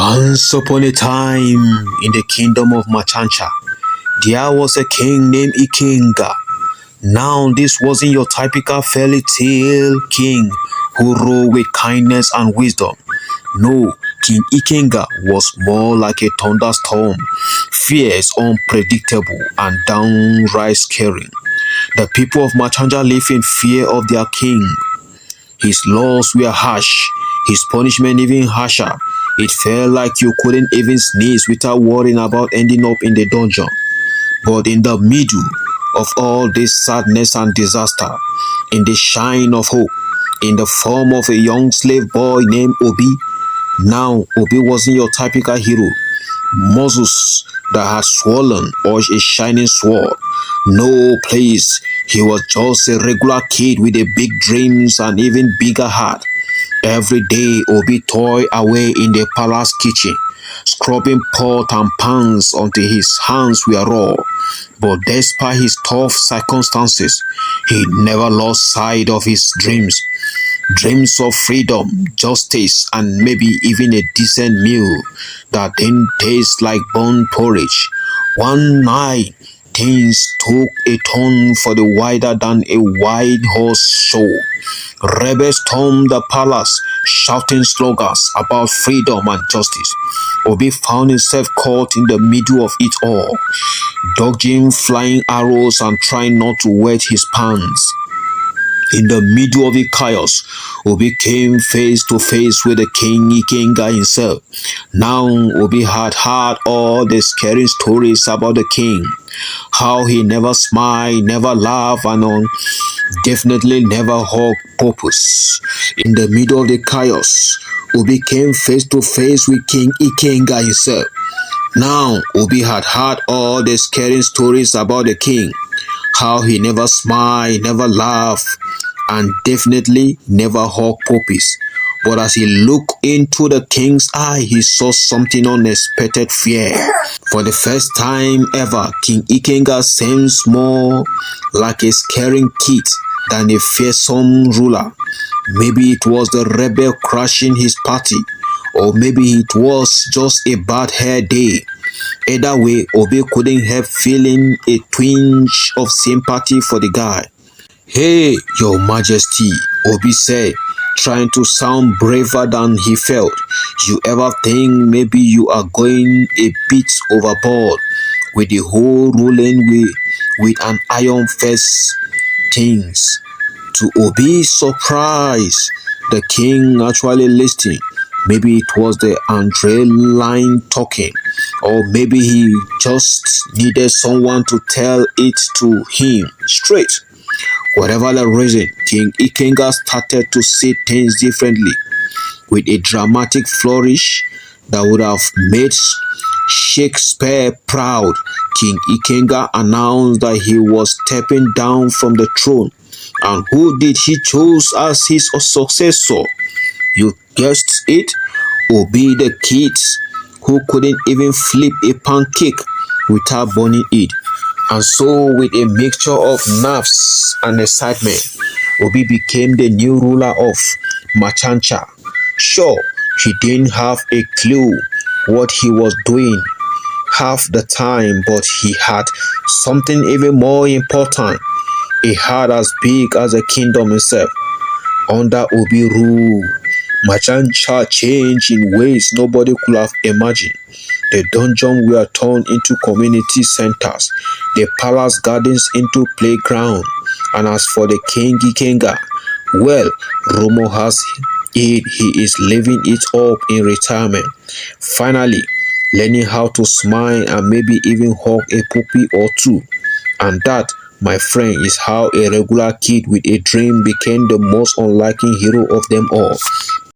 Once upon a time, in the kingdom of Machacha, there was a king named Ikenga. Now, this wasn't your typical fairy tale king who ruled with kindness and wisdom. No, King Ikenga was more like a thunderstorm, fierce, unpredictable, and downright scary. The people of Machacha lived in fear of their king. His laws were harsh, his punishment even harsher. It felt like you couldn't even sneeze without worrying about ending up in the dungeon. But in the middle of all this sadness and disaster, in the shine of hope, in the form of a young slave boy named Obi. Now, Obi wasn't your typical hero. Muscles that had swollen or a shining sword. No, please. He was just a regular kid with a big dreams and even bigger heart. Every day, Obi toiled away in the palace kitchen, scrubbing pot and pans until his hands were raw. But despite his tough circumstances, he never lost sight of his dreams. Dreams of freedom, justice, and maybe even a decent meal that didn't taste like burnt porridge. One night, things took a turn for the wider than a white horse show. Rebels stormed the palace, shouting slogans about freedom and justice. Obi found himself caught in the middle of it all, dodging flying arrows and trying not to wet his pants. In the middle of the chaos, Obi came face to face with the King Ikenga himself. Now, Obi had heard all the scary stories about the king. How he never smiled, never laughed, and definitely never hugged purpose. In the middle of the chaos, Obi came face to face with King Ikenga himself. Now, Obi had heard all the scary stories about the king. How he never smiled, never laughed, and definitely never hugged puppies. But as he looked into the king's eye, he saw something unexpected fear. For the first time ever, King Ikenga seems more like a scaring kid than a fearsome ruler. Maybe it was the rebel crashing his party, or maybe it was just a bad hair day. Either way, Obi couldn't help feeling a twinge of sympathy for the guy. "Hey, Your Majesty," Obi said, trying to sound braver than he felt. "You ever think maybe you are going a bit overboard with the whole ruling with an iron fist things?" To Obi's surprise, the king actually listened. Maybe it was the adrenaline talking, or maybe he just needed someone to tell it to him straight. Whatever the reason, King Ikenga started to see things differently. With a dramatic flourish that would have made Shakespeare proud, King Ikenga announced that he was stepping down from the throne. And who did he choose as his successor? You guessed it, Obi the kid who couldn't even flip a pancake without burning it. And so, with a mixture of nerves and excitement, Obi became the new ruler of Machacha. Sure, he didn't have a clue what he was doing half the time, but he had something even more important, a heart as big as the kingdom itself. Under Obi rule, Machacha changed in ways nobody could have imagined. The dungeon were turned into community centers, the palace gardens into playground. And as for the King Ikenga, well, rumor has it he is living it up in retirement, finally learning how to smile and maybe even hug a puppy or two. And that, my friend, is how a regular kid with a dream became the most unlikely hero of them all.